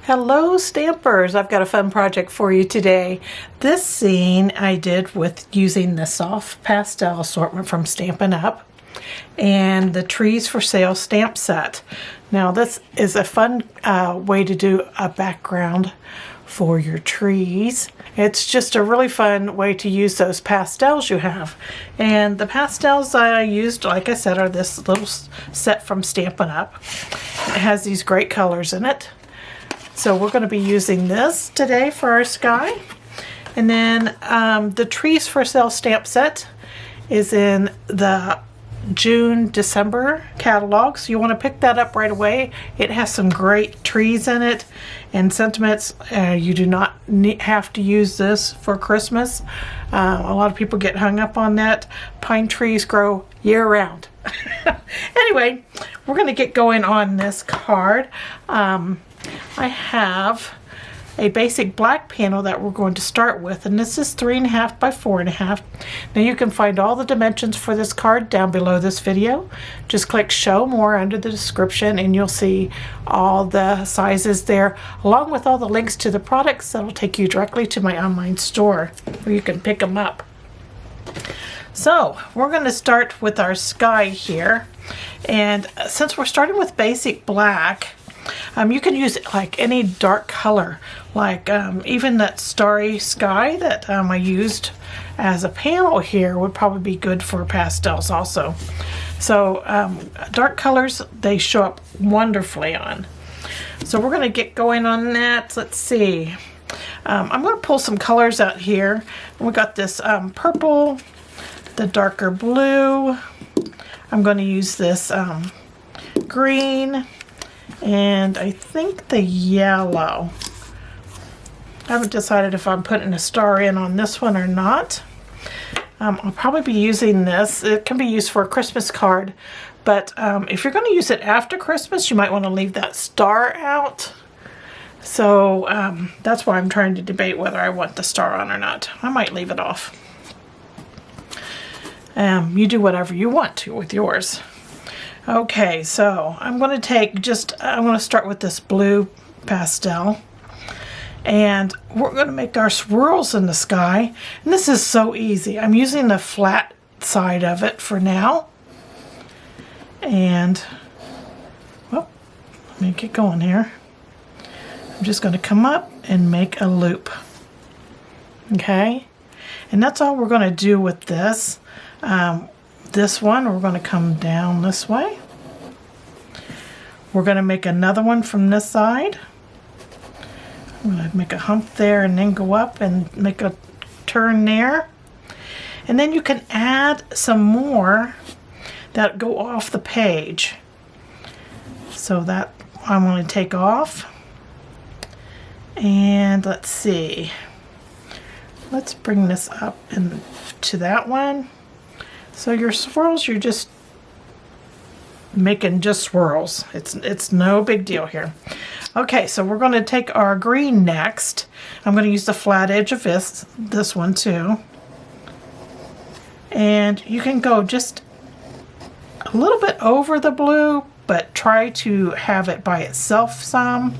Hello Stampers! I've got a fun project for you today. This scene I did with using the soft pastel assortment from Stampin Up and the Trees for Sale stamp set. Now this is a fun way to do a background for your trees. It's just a really fun way to use those pastels you have. And the pastels I used, like I said, are this little set from Stampin Up. It has these great colors in it. So we're going to be using this today for our sky. And then the Trees for Sale stamp set is in the June-December catalog. So you want to pick that up right away. It has some great trees in it and sentiments. You do not have to use this for Christmas. A lot of people get hung up on that. Pine trees grow year-round. Anyway, we're going to get going on this card. I have a basic black panel that we're going to start with, and this is 3.5 by 4.5. Now you can find all the dimensions for this card down below this video. Just click show more under the description and you'll see all the sizes there, along with all the links to the products that'll take you directly to my online store where you can pick them up. So we're going to start with our sky here, and since we're starting with basic black, you can use like any dark color, like even that Starry Sky that I used as a panel here would probably be good for pastels also. So dark colors, they show up wonderfully on. So we're going to get going on that. Let's see. I'm going to pull some colors out here. We got this purple, the darker blue. I'm going to use this green, and I think the yellow. I haven't decided if I'm putting a star in on this one or not. I'll probably be using this. It can be used for a Christmas card, but if you're going to use it after Christmas, you might want to leave that star out. So that's why I'm trying to debate whether I want the star on or not. I might leave it off. You do whatever you want to with yours. Okay, so I'm going to start with this blue pastel, and we're going to make our swirls in the sky. And this is so easy. I'm using the flat side of it for now. And, well, let me get going here. I'm just going to come up and make a loop. Okay, and that's all we're going to do with this. This one, we're going to come down this way. We're going to make another one from this side. I'm going to make a hump there and then go up and make a turn there. And then you can add some more that go off the page. So that I'm going to take off. And let's see. Let's bring this up into that one. So your swirls, you're just making just swirls. It's no big deal here. Okay, so we're going to take our green next. I'm going to use the flat edge of this one too. And you can go just a little bit over the blue, but try to have it by itself some.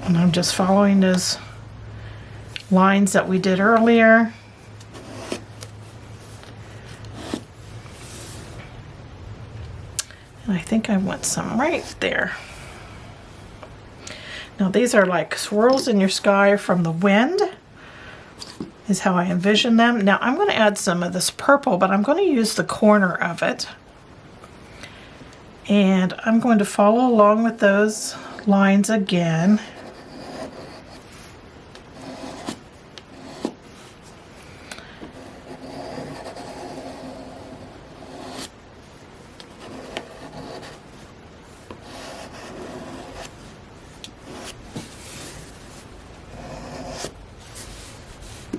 And I'm just following those lines that we did earlier. And I think I want some right there. Now these are like swirls in your sky from the wind, is how I envision them. Now I'm going to add some of this purple, but I'm going to use the corner of it. And I'm going to follow along with those lines again.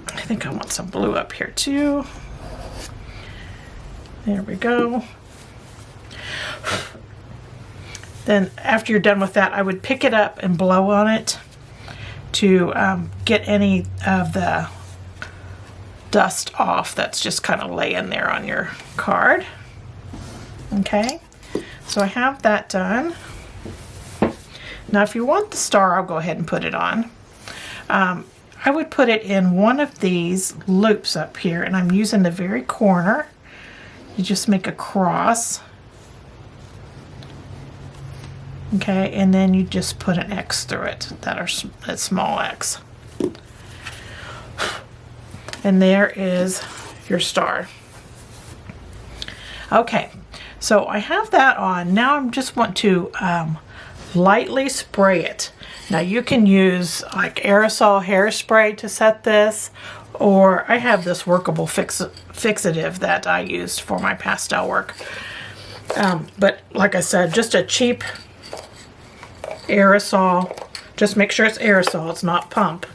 I think I want some blue up here too. There we go. Then after you're done with that, I would pick it up and blow on it to get any of the dust off that's just kind of laying there on your card. Okay, so I have that done. Now if you want the star, I'll go ahead and put it on. I would put it in one of these loops up here, and I'm using the very corner. You just make a cross. Okay, and then you just put an X through it, that small X. And there is your star. Okay, so I have that on. Now I just want to lightly spray it. Now you can use like aerosol hairspray to set this, or I have this Workable fixative that I used for my pastel work. But like I said, just a cheap aerosol. Just make sure it's aerosol, it's not pump.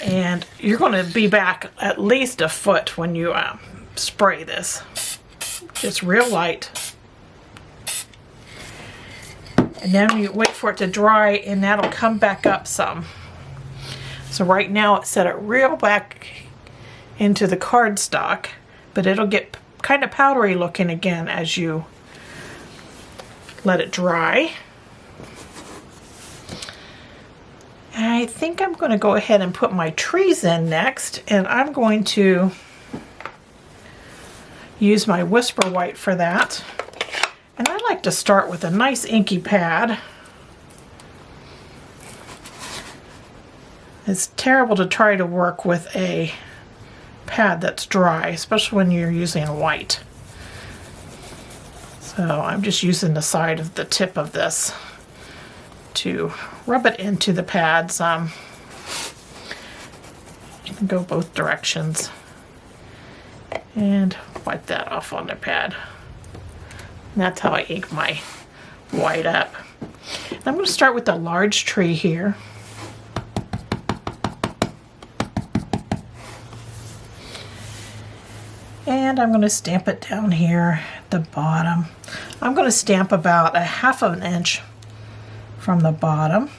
And you're going to be back at least a foot when you spray this. Just real light. And then you wait for it to dry, and that'll come back up some. So right now it's set it real back into the cardstock, but it'll get kind of powdery looking again as you let it dry. I think I'm going to go ahead and put my trees in next, and I'm going to use my Whisper White for that. And I like to start with a nice inky pad. It's terrible to try to work with a pad that's dry, especially when you're using white. So I'm just using the side of the tip of this to rub it into the pads. You can go both directions and wipe that off on the pad. And that's how I ink my white up. And I'm going to start with the large tree here. And I'm going to stamp it down here at the bottom. I'm going to stamp about 1/2 inch from the bottom.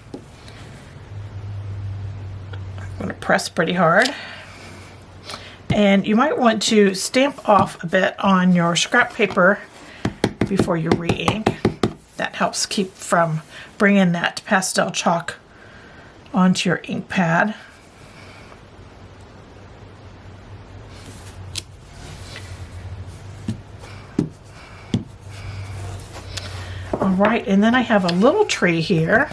I'm going to press pretty hard. And you might want to stamp off a bit on your scrap paper before you re-ink. That helps keep from bringing that pastel chalk onto your ink pad. All right, and then I have a little tree here.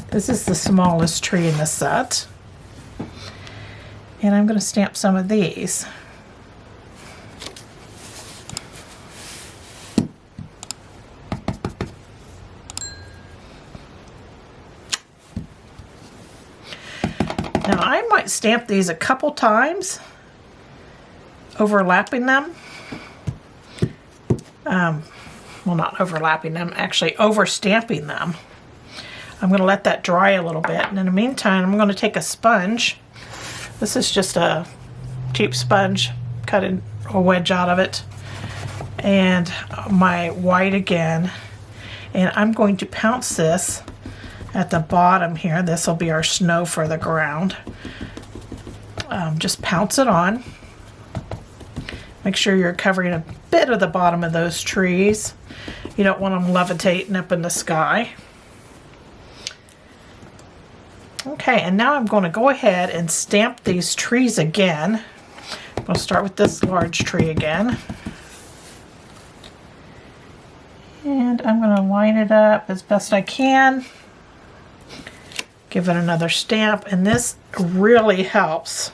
This is the smallest tree in the set. And I'm going to stamp some of these. Now I might stamp these a couple times, overlapping them. Well, not overlapping them, actually over stamping them. I'm going to let that dry a little bit, and in the meantime I'm going to take a sponge. This is just a cheap sponge, cut a wedge out of it, and my white again, and I'm going to pounce this at the bottom here. This will be our snow for the ground. Just pounce it on. Make sure you're covering a bit of the bottom of those trees. You don't want them levitating up in the sky. Okay, and now I'm going to go ahead and stamp these trees again. I'm going to start with this large tree again. And I'm going to line it up as best I can. Give it another stamp, and this really helps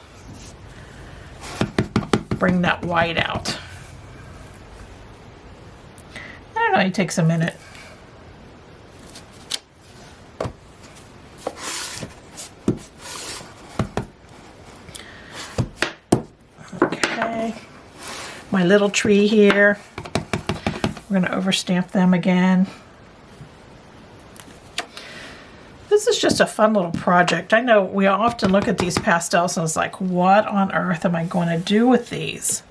bring that white out. I don't know, it takes a minute. Okay, my little tree here. We're going to overstamp them again. This is just a fun little project. I know we often look at these pastels and it's like, what on earth am I going to do with these?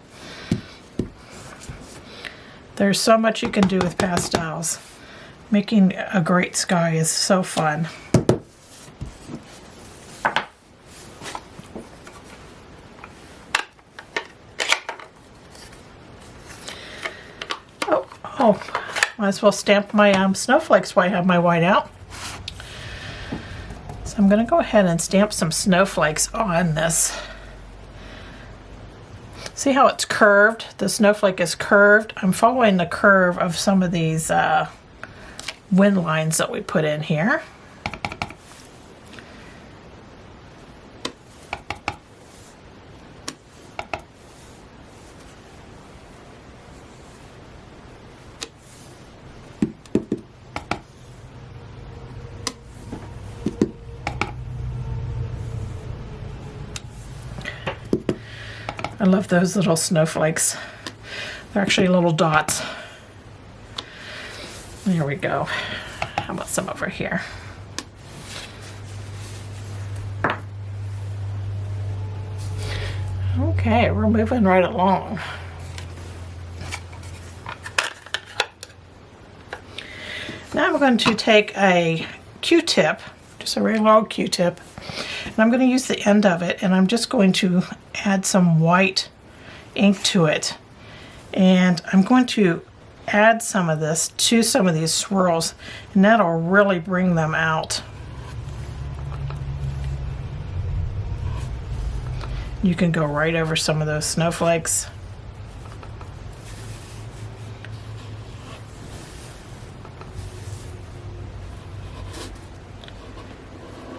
There's so much you can do with pastels. Making a great sky is so fun. Oh, might as well stamp my snowflakes while I have my white out. So I'm going to go ahead and stamp some snowflakes on this. See how it's curved? The snowflake is curved. I'm following the curve of some of these wind lines that we put in here. I love those little snowflakes. They're actually little dots. There we go. How about some over here? Okay, we're moving right along. Now I'm going to take a Q-tip, just a regular old Q-tip, and I'm going to use the end of it, and I'm just going to add some white ink to it. And I'm going to add some of this to some of these swirls, and that'll really bring them out. You can go right over some of those snowflakes.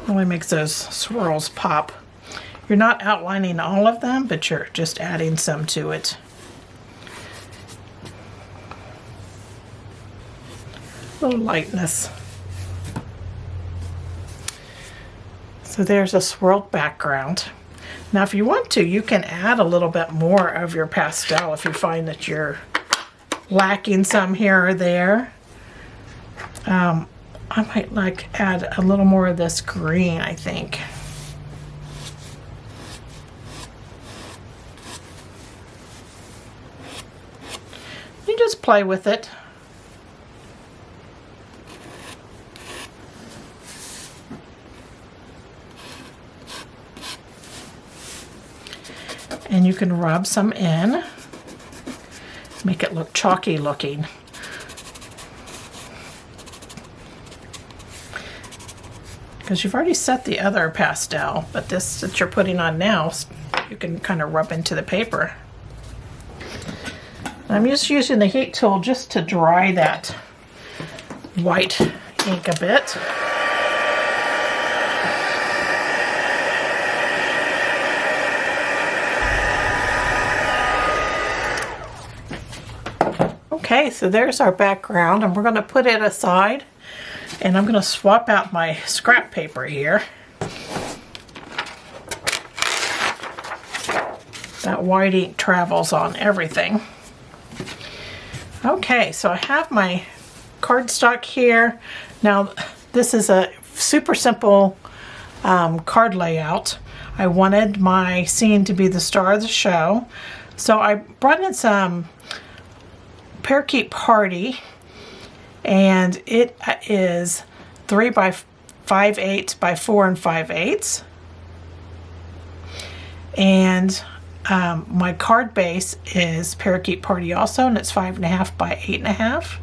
Really makes those swirls pop. You're not outlining all of them, but you're just adding some to it. A little lightness. So there's a swirled background. Now if you want to, you can add a little bit more of your pastel if you find that you're lacking some here or there. I might like add a little more of this green, I think. You just play with it. And you can rub some in, make it look chalky looking. Because you've already set the other pastel, but this that you're putting on now, you can kind of rub into the paper. I'm just using the heat tool just to dry that white ink a bit. Okay, so there's our background, and we're going to put it aside, and I'm going to swap out my scrap paper here. That white ink travels on everything. Okay, so I have my cardstock here. Now, this is a super simple card layout. I wanted my scene to be the star of the show, so I brought in some Parakeet Party, and it is 3 by 5/8 by 4 5/8, and my card base is Parakeet Party also, and it's 5.5 by 8.5,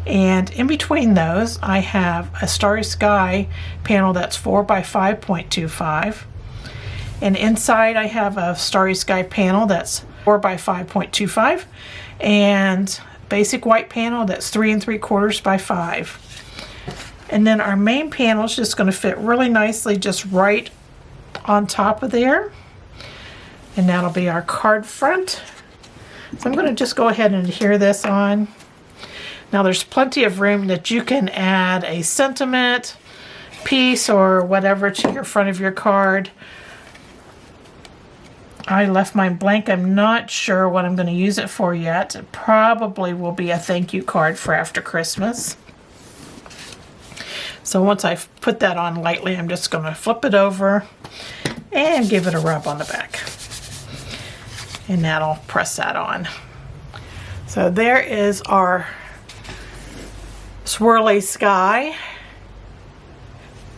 and in between those I have a Starry Sky panel that's 4 by 5.25, and inside I have a Starry Sky panel that's 4 by 5.25, and basic white panel that's 3 3/4 by 5. And then our main panel is just going to fit really nicely just right on top of there, and that'll be our card front. So I'm going to just go ahead and adhere this on. Now there's plenty of room that you can add a sentiment piece or whatever to your front of your card. I left mine blank. I'm not sure what I'm going to use it for yet. It probably will be a thank you card for after Christmas. So once I've put that on lightly, I'm just going to flip it over and give it a rub on the back. And that'll press that on. So there is our Swirly Sky.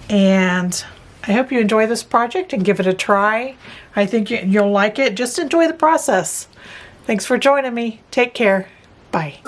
And I hope you enjoy this project and give it a try. I think you'll like it. Just enjoy the process. Thanks for joining me. Take care. Bye.